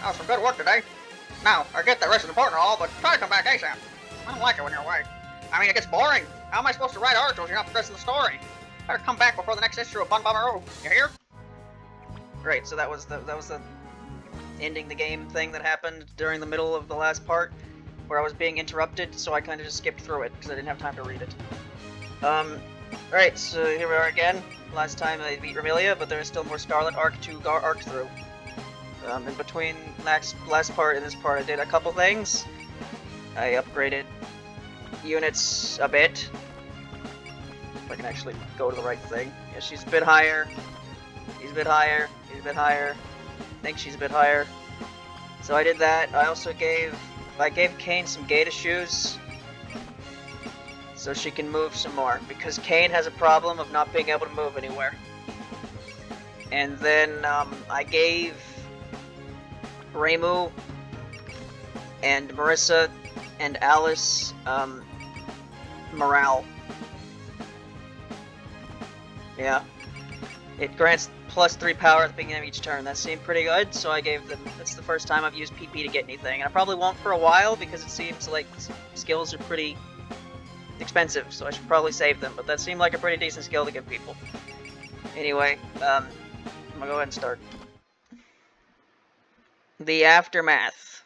That was some good work today. Now, I get that rest is important and all, but try to come back ASAP. I don't like it when you're away. I mean, it gets boring. How am I supposed to write articles if you're not progressing the story? Better come back before the next issue of Bun Bummeroo. You hear? Great, so that was the ending the game thing that happened during the middle of the last part, where I was being interrupted, so I kind of just skipped through it, because I didn't have time to read it. Alright, so here we are again. Last time I beat Remilia, but there is still more Scarlet Arc to arc through. In between last part and this part, I did a couple things. I upgraded units a bit. If I can actually go to the right thing. Yeah, she's a bit higher. He's a bit higher. He's a bit higher. I think she's a bit higher. So I did that. I also gave Kane some Gator shoes, so she can move some more, because Kane has a problem of not being able to move anywhere. And then I gave Reimu and Marissa and Alice morale. Yeah. It grants +3 power at the beginning of each turn. That seemed pretty good, so I gave them... That's the first time I've used PP to get anything. And I probably won't for a while, because it seems like skills are pretty expensive, so I should probably save them. But that seemed like a pretty decent skill to give people. Anyway, I'm gonna go ahead and start. The Aftermath.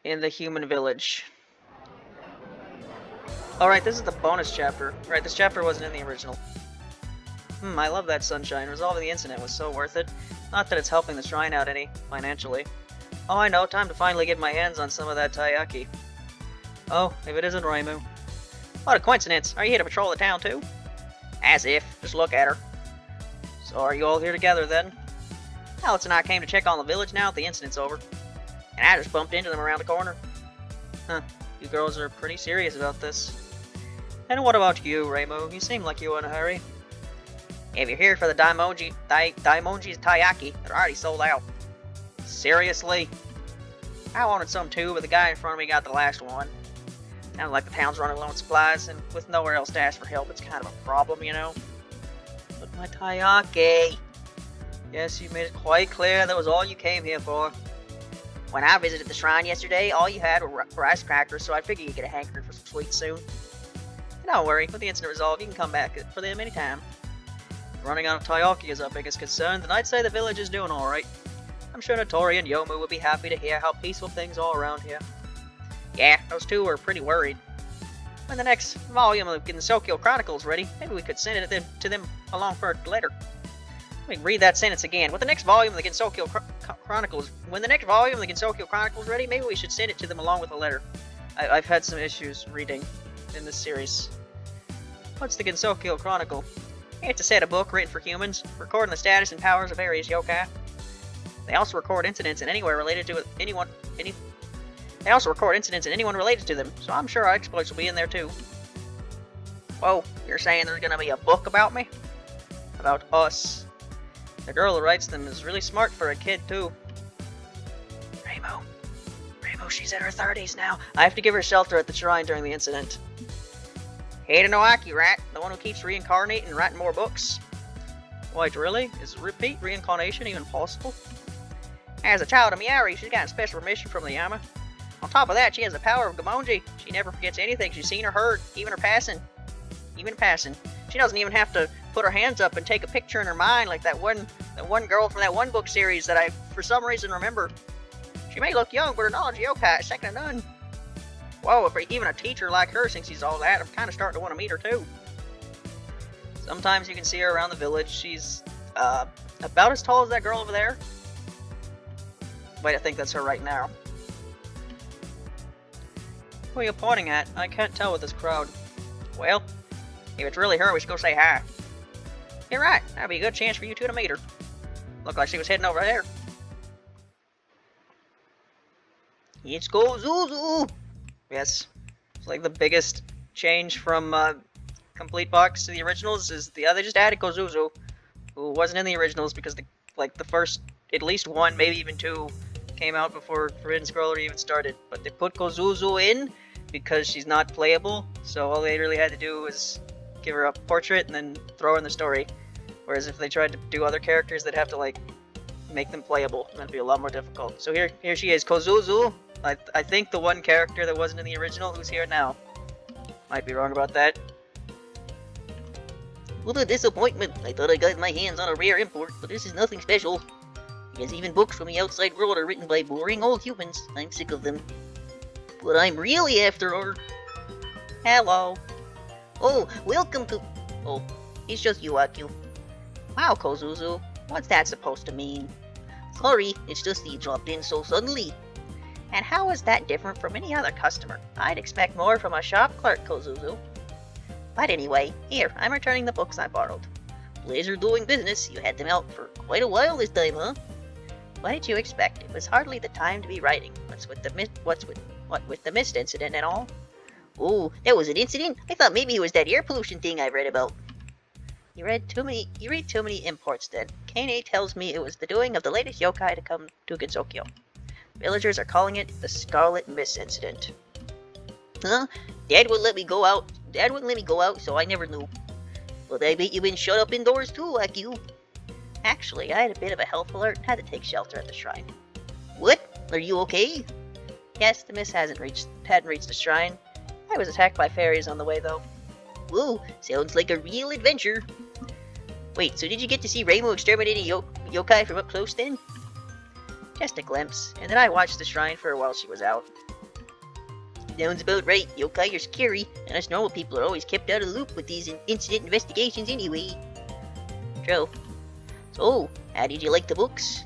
In the Human Village. Alright, this is the bonus chapter. Right, this chapter wasn't in the original. I love that sunshine. Resolving the incident was so worth it. Not that it's helping the shrine out any, financially. Oh, I know, time to finally get my hands on some of that taiyaki. Oh, if it isn't Reimu. What a coincidence. Are you here to patrol the town too? As if. Just look at her. So are you all here together then? Alex and I came to check on the village now that the incident's over. And I just bumped into them around the corner. Huh, you girls are pretty serious about this. And what about you, Reimu? You seem like you were in a hurry. If you're here for the Daimonji's taiyaki, they're already sold out. Seriously? I wanted some too, but the guy in front of me got the last one. Sounded like the town's running low on supplies, and with nowhere else to ask for help, it's kind of a problem, you know? But my taiyaki... Yes, you made it quite clear that was all you came here for. When I visited the shrine yesterday, all you had were rice crackers, so I figured you'd get a hankering for some sweets soon. Don't worry, with the incident resolved, you can come back for them anytime. Running out of taiyaki is our biggest concern, then I'd say the village is doing alright. I'm sure Notori and Yomu would be happy to hear how peaceful things are around here. Yeah, those two were pretty worried. When the next volume of Gensokyo Chronicles is ready, maybe we could send it to them along for a letter. Let me read that sentence again. When the next volume of the Gensokyo Chronicles is ready, maybe we should send it to them along with a letter. I've had some issues reading in this series. What's the Gensokyo Chronicle? It's a set of book written for humans, recording the status and powers of various yokai. They also record incidents in anywhere related to anyone related to them, so I'm sure our exploits will be in there too. Whoa, you're saying there's gonna be a book about me? About us. The girl who writes them is really smart for a kid too. Reimu, she's in her 30s now. I have to give her shelter at the shrine during the incident. Hada no Aki, right? The one who keeps reincarnating and writing more books? Wait, really? Is repeat reincarnation even possible? As a child of Miari, she's got a special permission from the Yama. On top of that, she has the power of Gamonji. She never forgets anything she's seen or heard, even in passing. She doesn't even have to put her hands up and take a picture in her mind like that one girl from that one book series that I, for some reason, remember. She may look young, but her knowledge of yokai is second to none. Whoa, if even a teacher like her thinks she's all that, I'm kind of starting to want to meet her too. Sometimes you can see her around the village. She's about as tall as that girl over there. Wait, I think that's her right now. Who are you pointing at? I can't tell with this crowd. Well, if it's really her, we should go say hi. You're right. That'd be a good chance for you two to meet her. Looked like she was heading over there. It's Kosuzu! Yes. It's like the biggest change from Complete Box to the originals is they just added Kosuzu, who wasn't in the originals because the first, at least one, maybe even two, came out before Forbidden Scroller even started. But they put Kosuzu in because she's not playable, so all they really had to do was give her a portrait and then throw her in the story. Whereas if they tried to do other characters, they'd have to make them playable. That'd be a lot more difficult. So here she is, Kosuzu. I think the one character that wasn't in the original who's here now. Might be wrong about that. What a disappointment. I thought I got my hands on a rare import, but this is nothing special. Because even books from the outside world are written by boring old humans. I'm sick of them. What I'm really after are... Hello. Oh, welcome to... Oh, it's just you, Akyuu. Wow, Kosuzu. What's that supposed to mean? Sorry, it's just that you dropped in so suddenly. And how is that different from any other customer? I'd expect more from a shop clerk, Kosuzu. But anyway, here, I'm returning the books I borrowed. Pleasure doing business. You had them out for quite a while this time, huh? What did you expect? It was hardly the time to be writing. What with the mist incident and all? Oh, that was an incident? I thought maybe it was that air pollution thing I read about. You read too many imports then. Kane tells me it was the doing of the latest yokai to come to Gensokyo. Villagers are calling it the Scarlet Mist incident. Huh? Dad wouldn't let me go out, so I never knew. But I bet you've been shut up indoors too, Akyuu. Actually, I had a bit of a health alert and had to take shelter at the shrine. What? Are you okay? Yes, the mist hadn't reached the shrine. I was attacked by fairies on the way though. Whoa, sounds like a real adventure. Wait, so did you get to see Reimu exterminating yokai from up close then? Just a glimpse, and then I watched the shrine for a while she was out. Sounds about right. Yokai are scary, and us normal people are always kept out of the loop with these incident investigations anyway. True. So, how did you like the books?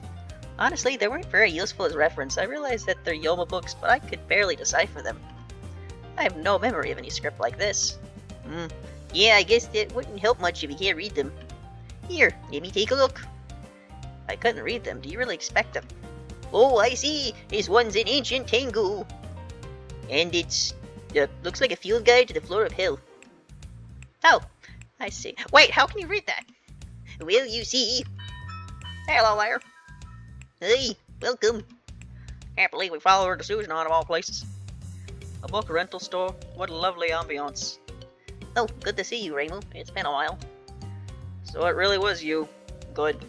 Honestly, they weren't very useful as reference. I realized that they're Yoma books, but I could barely decipher them. I have no memory of any script like this. Yeah, I guess that wouldn't help much if you can't read them. Here, let me take a look. I couldn't read them. Do you really expect them? Oh, I see. This one's an ancient Tengu. And it's... looks like a field guide to the floor of hell. Oh, I see. Wait, how can you read that? Well, you see... Hello there. Hey, welcome. Can't believe we followed her to Susan out of all places. A book rental store? What a lovely ambiance. Oh, good to see you, Reimu. It's been a while. So it really was you. Good.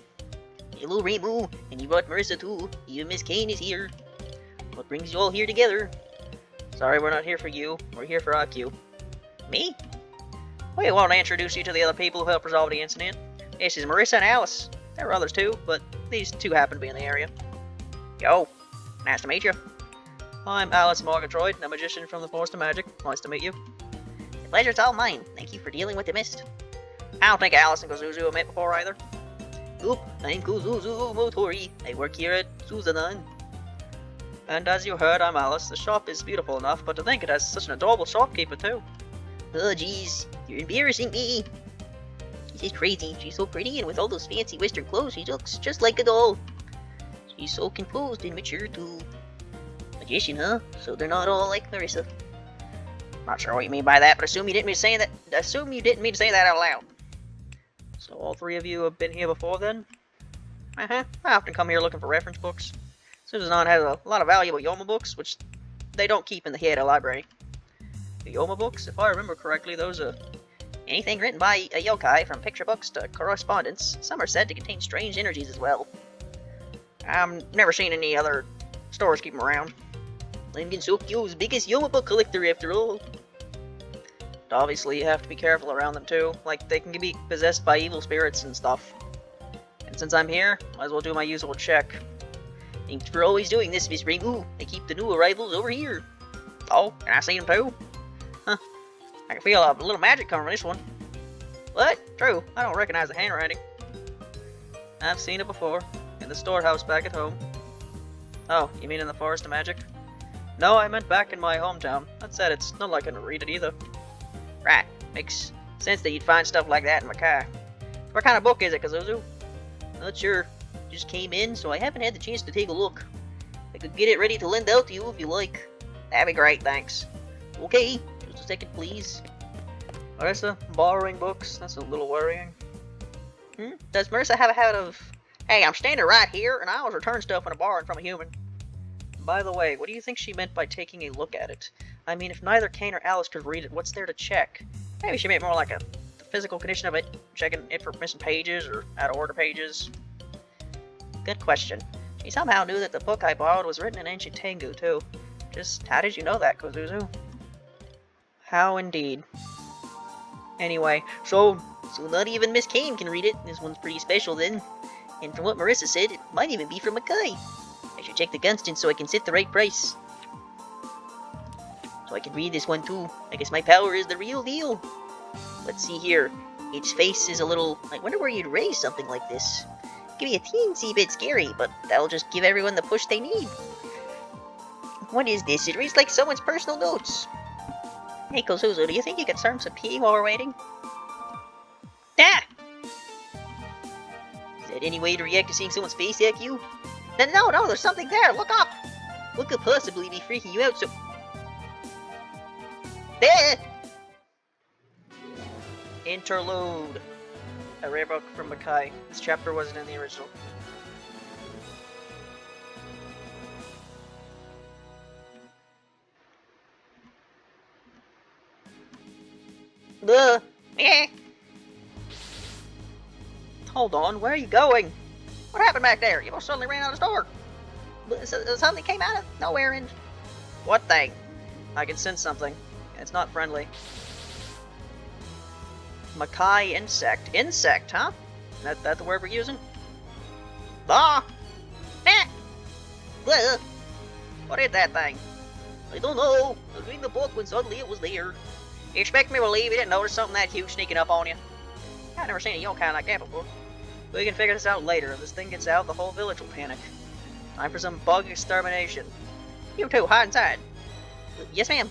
Hello, Reimu. And you brought Marissa too. Even Miss Kane is here. What brings you all here together? Sorry, we're not here for you. We're here for Akyuu. Me? We want to introduce you to the other people who helped resolve the incident. This is Marissa and Alice. There were others too, but these two happen to be in the area. Yo, nice to meet you. I'm Alice Murgatroyd, a magician from the Forest of Magic. Nice to meet you. The pleasure's all mine. Thank you for dealing with the mist. I don't think Alice and Kosuzu have met before either. Oop, I'm Kosuzu Motori. I work here at Suzanan. And as you heard, I'm Alice. The shop is beautiful enough, but to think it has such an adorable shopkeeper too. Oh jeez, you're embarrassing me. She's crazy. She's so pretty, and with all those fancy Western clothes, she looks just like a doll. She's so composed and mature too. Magician, huh? So they're not all like Marissa. Not sure what you mean by that, but assume you didn't mean to say that. Assume you didn't mean to say that out loud. So all three of you have been here before then? I often come here looking for reference books. Suzanon has a lot of valuable Yoma books, which they don't keep in the Hieda library. The Yoma books, if I remember correctly, those are anything written by a yokai, from picture books to correspondence. Some are said to contain strange energies as well. I've never seen any other stores keep them around. I'm Gensokyo's biggest Yoma book collector after all. But obviously you have to be careful around them too, like they can be possessed by evil spirits and stuff. And since I'm here, might as well do my usual check. Thanks for always doing this, Miss Reimu. I keep the new arrivals over here. Oh, can I see them too? Huh. I can feel a little magic coming from this one. What? True, I don't recognize the handwriting. I've seen it before, in the storehouse back at home. Oh, you mean in the Forest of Magic? No, I meant back in my hometown. That said, it's not like I can read it either. Right, makes sense that you'd find stuff like that in Makai. What kind of book is it, Kosuzu? Not sure. Just came in, so I haven't had the chance to take a look. I could get it ready to lend out to you if you like. That'd be great, thanks. Okay, just a second, please. Marissa, borrowing books? That's a little worrying. Does Marissa have a habit of... Hey, I'm standing right here, and I always return stuff when I borrow it from a human. By the way, what do you think she meant by taking a look at it? I mean, if neither Kane or Alice could read it, what's there to check? Maybe she meant more like the physical condition of it, checking it for missing pages or out of order pages. Good question. She somehow knew that the book I borrowed was written in ancient Tengu, too. Just how did you know that, Kosuzu? How indeed. Anyway, So not even Miss Kane can read it. This one's pretty special then. And from what Marissa said, it might even be from Akyuu. I should check the Gunston so I can set the right price. So I can read this one too. I guess my power is the real deal. Let's see here. Its face is a little... I wonder where you'd raise something like this. Give me a teensy bit scary, but that'll just give everyone the push they need. What is this? It reads like someone's personal notes. Hey Kosuzu, do you think you could serve some pee while we're waiting? Ah! Is that any way to react to seeing someone's face, Akyuu? No, there's something there! Look up! What could possibly be freaking you out so... There! Interlude. A rare book from Makai. This chapter wasn't in the original. Eh. Hold on, where are you going? What happened back there? You both suddenly ran out of the store. Something came out of nowhere and... What thing? I can sense something. It's not friendly. Makai insect. Insect, huh? That the word we're using? Ah! Eh! Blah. What is that thing? I don't know. I was reading the book when suddenly it was there. You expect me to believe you didn't notice something that huge sneaking up on you? I've never seen a yokai like that before. We can figure this out later. If this thing gets out, the whole village will panic. Time for some bug extermination. You two, hide inside. Yes, ma'am.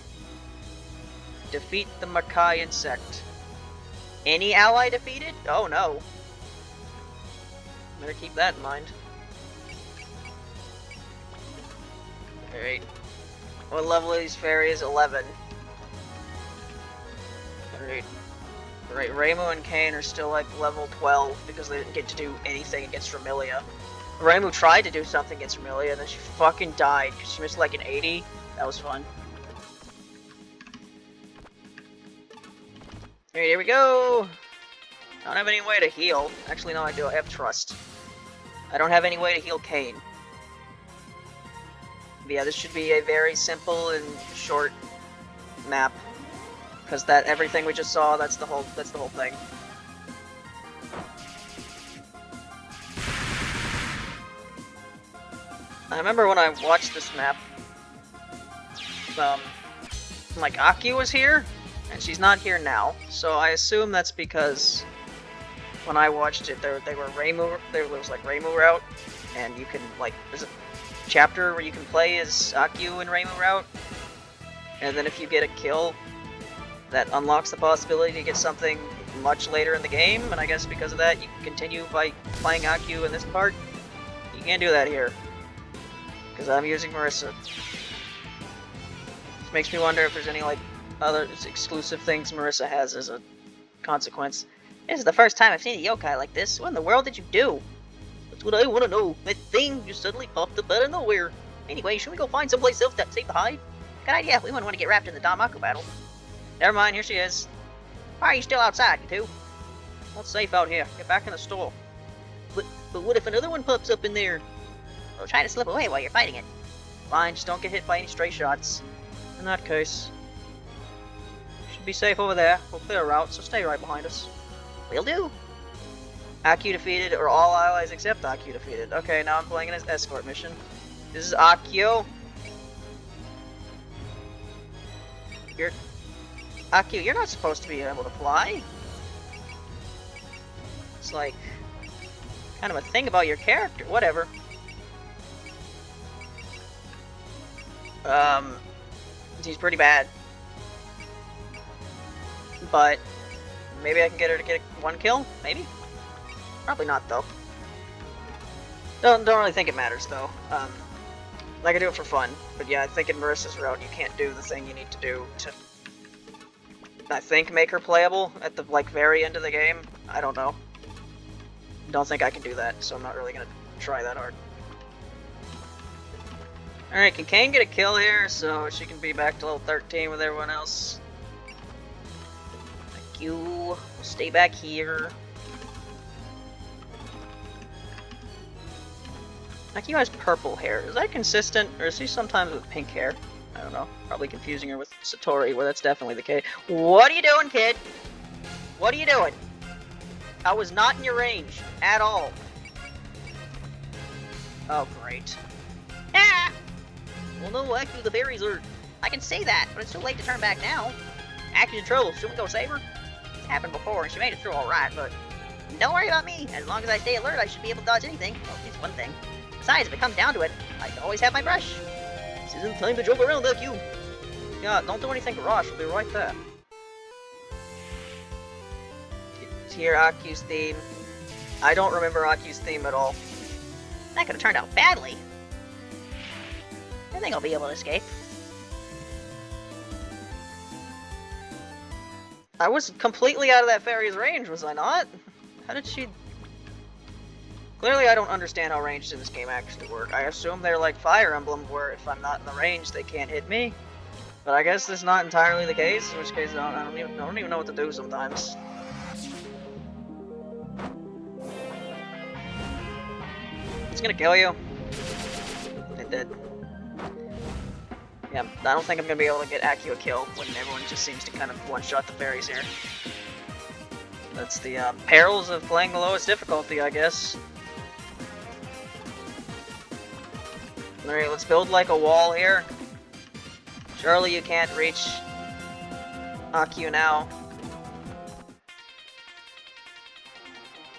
Defeat the Makai insect. Any ally defeated? Oh no. Better keep that in mind. Alright. What level are these fairies? 11. Alright. Right, Reimu and Kane are still like level 12 because they didn't get to do anything against Remilia. Reimu tried to do something against Remilia and then she fucking died because she missed like an 80. That was fun. Alright, here we go! I don't have any way to heal. Actually, no, I do. I have trust. I don't have any way to heal Kane. But yeah, this should be a very simple and short map. Because that everything we just saw, that's the whole thing. I remember when I watched this map, like Akyuu was here, and she's not here now. So I assume that's because when I watched it, there was like Reimu route, and you can like there's a chapter where you can play as Akyuu and Reimu route, and then if you get a kill, that unlocks the possibility to get something much later in the game, and I guess because of that, you can continue by playing Akyuu in this part. You can't do that here, because I'm using Marissa. This makes me wonder if there's any, like, other exclusive things Marissa has as a consequence. This is the first time I've seen a yokai like this. What in the world did you do? That's what I want to know. That thing just suddenly popped up out of nowhere. Anyway, should we go find someplace else to save the hide? Good idea. We wouldn't want to get wrapped in the Damaku battle. Never mind, here she is. Why are you still outside, you two? Well, it's safe out here. Get back in the store. But what if another one pops up in there? We'll try to slip away while you're fighting it. Fine, just don't get hit by any stray shots. In that case, should be safe over there. We'll clear a route, so stay right behind us. Will do. Akyuu defeated, or all allies except Akyuu defeated. Okay, now I'm playing an escort mission. This is Akyuu. Akyuu, you're not supposed to be able to fly. It's like kind of a thing about your character. Whatever. He's pretty bad. But maybe I can get her to get one kill? Maybe? Probably not, though. Don't really think it matters, though. I can do it for fun. But yeah, I think in Marissa's route, you can't do the thing you need to do to, I think, make her playable at the, like, very end of the game. I don't know. Don't think I can do that, so I'm not really gonna try that hard. Alright, can Kane get a kill here so she can be back to level 13 with everyone else? Thank you. We'll stay back here. Akyuu has purple hair. Is that consistent, or is she sometimes with pink hair? I don't know. Probably confusing her with Satori, where that's definitely the case. What are you doing, kid? What are you doing? I was not in your range at all. Oh, great. Ah! Well, no, Akyuu, the fairies are... I can say that, but it's too late to turn back now. Akyuu's in trouble. Should we go save her? It's happened before, and she made it through alright, but... Don't worry about me. As long as I stay alert, I should be able to dodge anything. Well, it's one thing. Besides, if it comes down to it, I can always have my brush. This isn't time to joke around, Akyuu. Yeah, don't do anything rash. We'll be right there. Hear Akyu's theme. I don't remember Akyu's theme at all. That could have turned out badly. I think I'll be able to escape. I was completely out of that fairy's range, was I not? How did she... Clearly I don't understand how ranges in this game actually work. I assume they're like Fire Emblem, where if I'm not in the range, they can't hit me. But I guess that's not entirely the case, in which case I don't even know what to do sometimes. It's gonna kill you. It did. Yeah, I don't think I'm gonna be able to get Akyuu a kill when everyone just seems to kind of one-shot the fairies here. That's the perils of playing the lowest difficulty, I guess. Alright, let's build like a wall here. Surely you can't reach Akyuu now.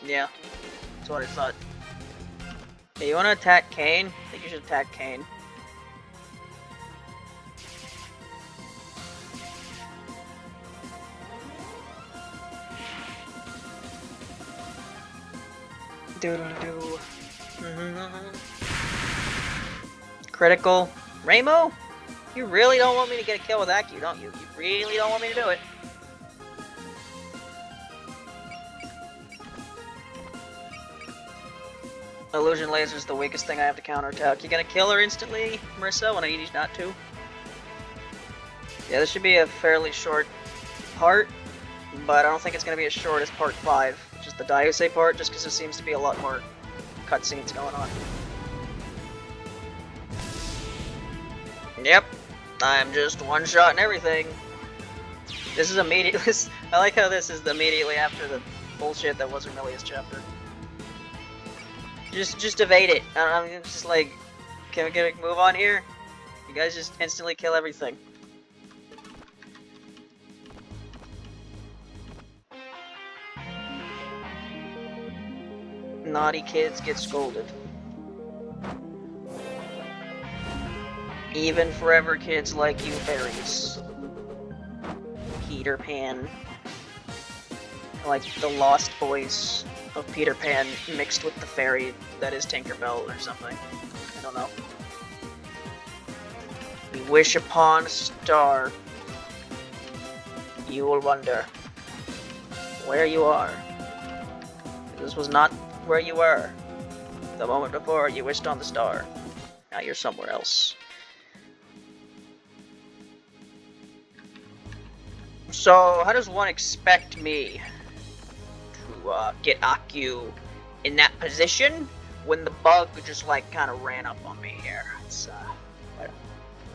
Yeah, that's what I thought. Hey, you wanna attack Kane? I think you should attack Kane. Doodle-doo. Critical. Rainbow? You really don't want me to get a kill with Akyuu, don't you? You really don't want me to do it. Illusion Laser is the weakest thing I have to counterattack. You gonna kill her instantly, Marissa, when I need you not to? Yeah, this should be a fairly short part, but I don't think it's gonna be as short as part 5, which is the Daiyusei part, just because there seems to be a lot more cutscenes going on. Yep, I'm just one-shotting everything. This is immediately. I like how this is immediately after the bullshit that was Amelia's chapter. Just evade it. I'm just like, can we get a move on here? You guys just instantly kill everything. Naughty kids get scolded. Even forever kids like you fairies. Peter Pan. Like the Lost Boys of Peter Pan mixed with the fairy that is Tinkerbell or something. I don't know. We wish upon a star. You will wonder where you are. This was not where you were. The moment before you wished on the star. Now you're somewhere else. So, how does one expect me to get Akyuu in that position when the bug just like kind of ran up on me here? It's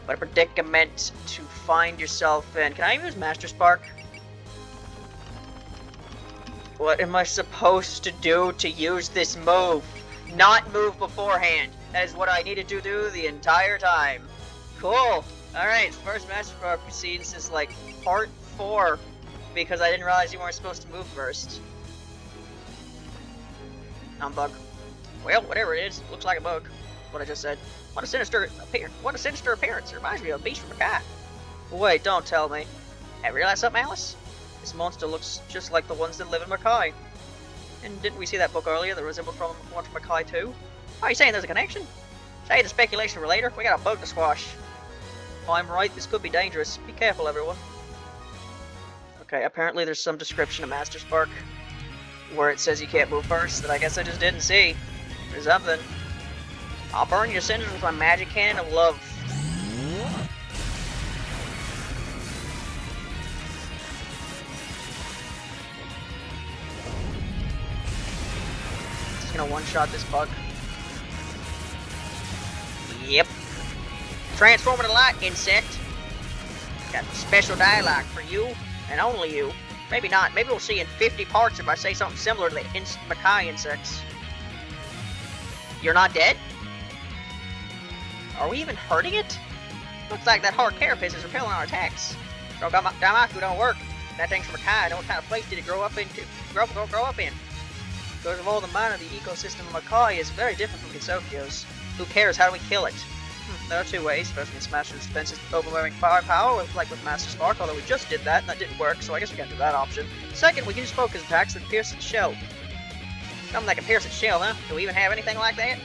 what a predicament to find yourself in. Can I use Master Spark? What am I supposed to do to use this move? Not move beforehand. That is what I needed to do the entire time. Cool. Alright, first Master Spark proceeds is like part 4 because I didn't realize you weren't supposed to move first. Bug. Well, whatever it is, looks like a bug. What I just said. What a sinister appearance. It reminds me of a beast from a cat. Wait, don't tell me. Have you realized something, Alice? This monster looks just like the ones that live in Mackay. And didn't we see that book earlier that resembled one from Mackay too? Are you saying there's a connection? Say the speculation for later. We got a bug to squash. If I'm right, this could be dangerous. Be careful, everyone. Okay, apparently there's some description of Master Spark where it says you can't move first that I guess I just didn't see. Or something. I'll burn your cinders with my magic cannon of love. Just gonna one-shot this bug. Yep. Transforming a light insect. Got special dialogue for you, and only you. Maybe not. Maybe we'll see in 50 parts if I say something similar to the Makai insects. You're not dead? Are we even hurting it? Looks like that hard carapace is repelling our attacks. So Damaku don't work. That thing's from Makai. What kind of place did it grow up in? Because of all the mana, the ecosystem of Makai is very different from Kinsokyo's. Who cares? How do we kill it? There are two ways. First, we can smash the dispensers with overwhelming firepower, like with Master Spark, although we just did that, and that didn't work, so I guess we can't do that option. Second, we can use focus attacks that pierce its shell. Something that can pierce its shell, huh? Do we even have anything like that?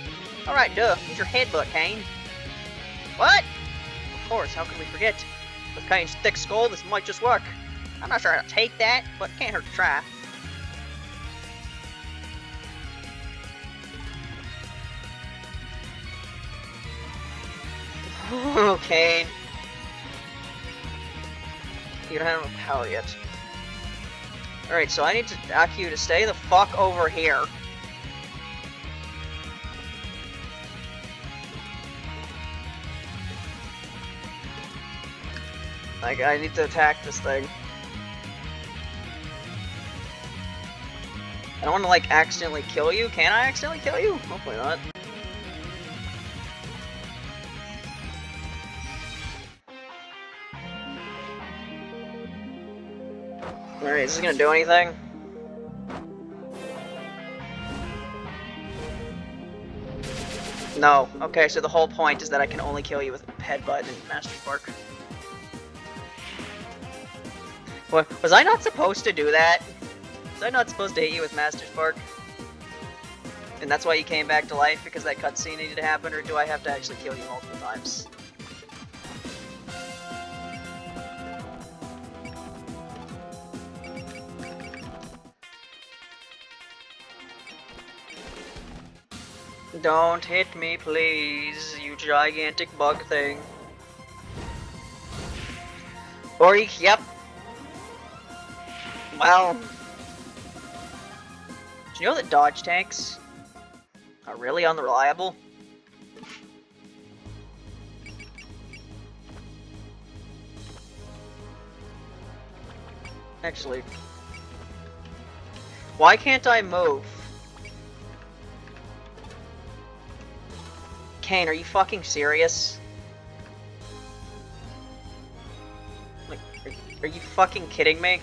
Alright, duh. Use your headbutt, Kane. What? Of course, how could we forget? With Kane's thick skull, this might just work. I'm not sure how to take that, but can't hurt to try. Okay. You don't have enough power yet. Alright, so I need Akyuu to stay the fuck over here. Like, I need to attack this thing. I don't want to, like, accidentally kill you. Can I accidentally kill you? Hopefully not. Alright, is this gonna do anything? No. Okay, so the whole point is that I can only kill you with Headbutt and Master Spark. What? Was I not supposed to do that? Was I not supposed to hit you with Master Spark? And that's why you came back to life, because that cutscene needed to happen, or do I have to actually kill you multiple times? Don't hit me, please, you gigantic bug thing. Orik, yep. Well. Do you know that dodge tanks are really unreliable? Actually. Why can't I move? Kane, are you fucking serious? Like, are you fucking kidding me?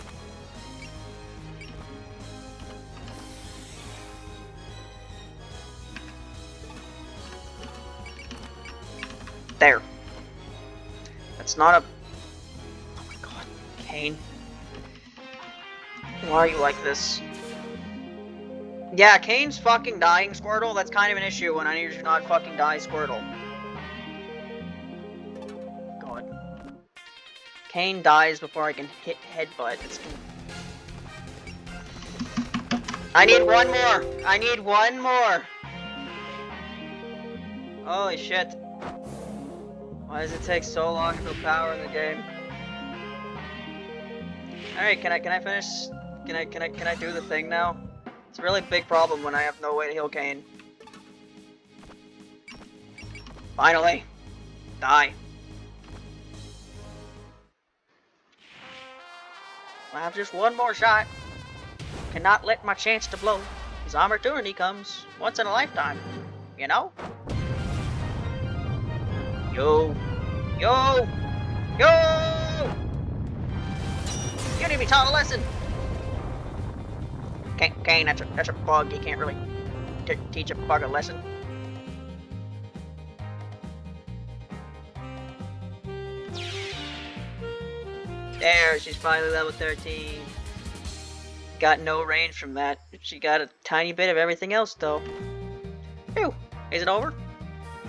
There. That's not a... Oh my god, Kane. Why are you like this? Yeah, Kane's fucking dying, Squirtle. That's kind of an issue when I need you to not fucking die, Squirtle. God. Kane dies before I can hit Headbutt. I need one more! I need one more! Holy shit. Why does it take so long to build power in the game? Alright, can I finish? Can I do the thing now? It's a really big problem when I have no way to heal Kane. Finally! Die. I have just one more shot. Cannot let my chance to blow. This opportunity comes once in a lifetime. You know? Yo! Yo! Yo! You need to be taught a lesson! Kane, that's a bug. You can't really teach a bug a lesson. There, she's finally level 13. Got no range from that. She got a tiny bit of everything else, though. Phew, is it over?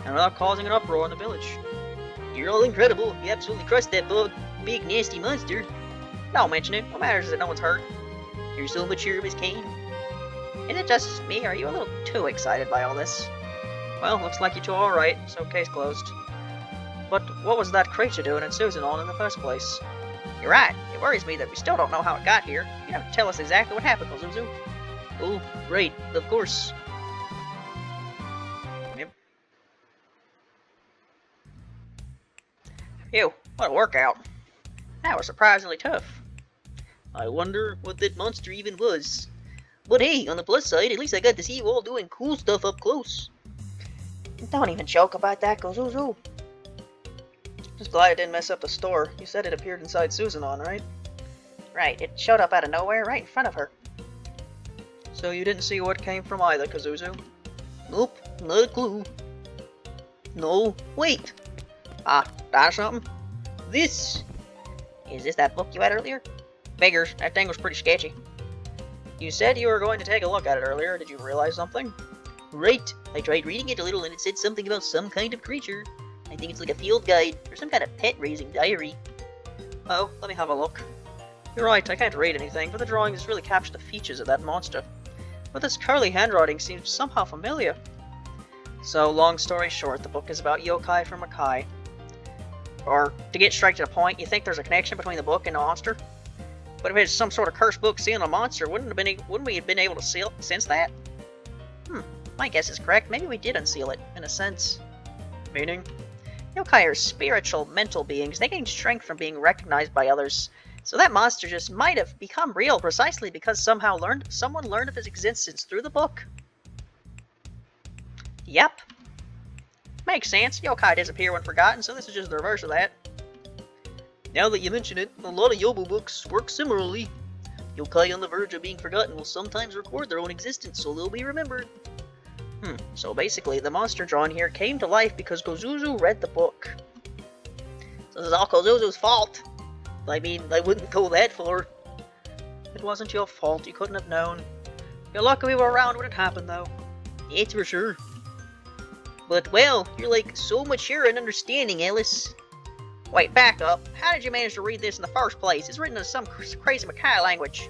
And without causing an uproar in the village. You're all incredible. You absolutely crushed that bug. Big, nasty monster. Don't mention it. What matters is that no one's hurt. You're so mature, Miss Kane. Is it just me, or are you a little too excited by all this? Well, looks like you're two alright, so case closed. But what was that creature doing in Susanol in the first place? You're right. It worries me that we still don't know how it got here. You have to tell us exactly what happened, Kosuzu. Oh, great. Of course. Yep. Ew, what a workout. That was surprisingly tough. I wonder what that monster even was. But hey, on the plus side, at least I got to see you all doing cool stuff up close. Don't even joke about that, Kosuzu. Just glad it didn't mess up the store. You said it appeared inside Susanon, right? Right, it showed up out of nowhere right in front of her. So you didn't see what came from either, Kosuzu? Nope, not a clue. No, wait. Ah, that's something? This. Is this that book you had earlier? Figures, that thing was pretty sketchy. You said you were going to take a look at it earlier. Did you realize something? Right. I tried reading it a little and it said something about some kind of creature. I think it's like a field guide or some kind of pet raising diary. Oh, let me have a look. You're right, I can't read anything, but the drawings really capture the features of that monster. But this curly handwriting seems somehow familiar. So, long story short, the book is about yokai from Akyuu. Or, to get straight to the point, you think there's a connection between the book and the monster? But if it's some sort of cursed book seeing a monster, wouldn't we have been able to sense that? My guess is correct. Maybe we did unseal it, in a sense. Meaning? Yokai are spiritual, mental beings. They gain strength from being recognized by others. So that monster just might have become real precisely because someone learned of its existence through the book. Yep. Makes sense. Yokai disappear when forgotten, so this is just the reverse of that. Now that you mention it, a lot of Yobu books work similarly. Yokai on the verge of being forgotten will sometimes record their own existence, so they'll be remembered. So basically, the monster drawn here came to life because Kosuzu read the book. So this is all Kosuzu's fault. I mean, I wouldn't go that far. It wasn't your fault. You couldn't have known. You're lucky we were around when it happened, though. It's for sure. But, well, you're like so mature and understanding, Alice. Wait, back up. How did you manage to read this in the first place? It's written in some crazy Makai language.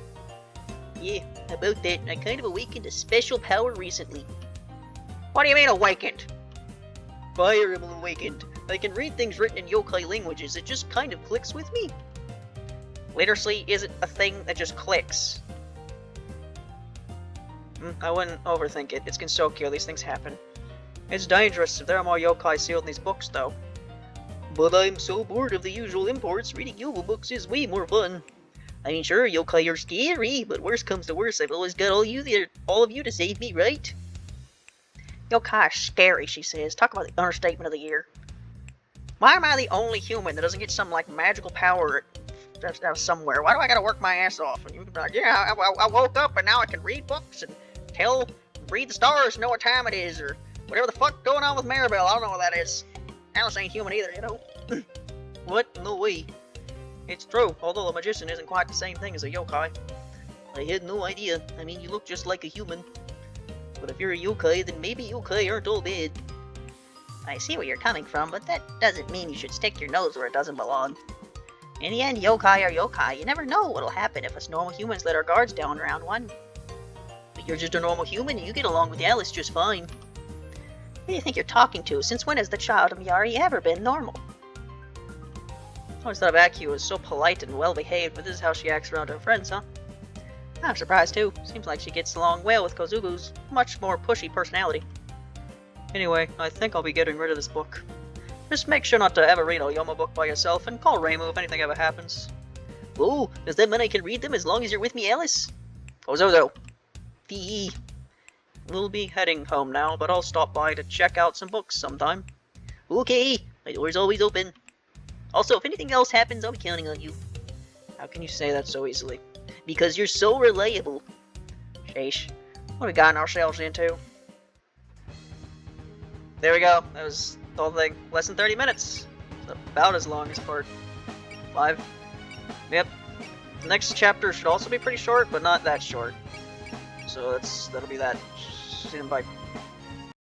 Yeah, about that, I kind of awakened a special power recently. What do you mean awakened? Fire Emblem Awakened. I can read things written in yokai languages. It just kind of clicks with me. Literacy isn't a thing that just clicks. I wouldn't overthink it. It's Gensokyo. These things happen. It's dangerous if there are more yokai sealed in these books, though. But I'm so bored of the usual imports. Reading Yobu books is way more fun. I mean, sure, yokai are scary, but worst comes to worst, I've always got all of you to save me, right? Yokai are scary, she says. Talk about the understatement of the year. Why am I the only human that doesn't get some, like, magical power somewhere? Why do I gotta work my ass off? And you can be like, yeah, I woke up and now I can read books and read the stars, know what time it is, or whatever the fuck going on with Maribel. I don't know what that is. Alice ain't human either, you know? What? No way. It's true, although a magician isn't quite the same thing as a yokai. I had no idea. I mean, you look just like a human. But if you're a yokai, then maybe yokai aren't all bad. I see where you're coming from, but that doesn't mean you should stick your nose where it doesn't belong. In the end, yokai are yokai. You never know what'll happen if us normal humans let our guards down around one. But you're just a normal human and you get along with Alice just fine. Who do you think you're talking to? Since when has the child of Miyari ever been normal? I always thought of Akyuu as so polite and well-behaved, but this is how she acts around her friends, huh? I'm surprised too. Seems like she gets along well with Kosuzu's much more pushy personality. Anyway, I think I'll be getting rid of this book. Just make sure not to ever read a Yomo book by yourself, and call Reimu if anything ever happens. Oh, does that mean I can read them as long as you're with me, Alice? Kosuzu! Fee. We'll be heading home now, but I'll stop by to check out some books sometime. Okay, my door's always open. Also, if anything else happens, I'll be counting on you. How can you say that so easily? Because you're so reliable. Sheesh. What have we gotten ourselves into? There we go. That was the whole thing. Less than 30 minutes. It's about as long as part 5. Yep. The next chapter should also be pretty short, but not that short. So that'll be that. See them, bye.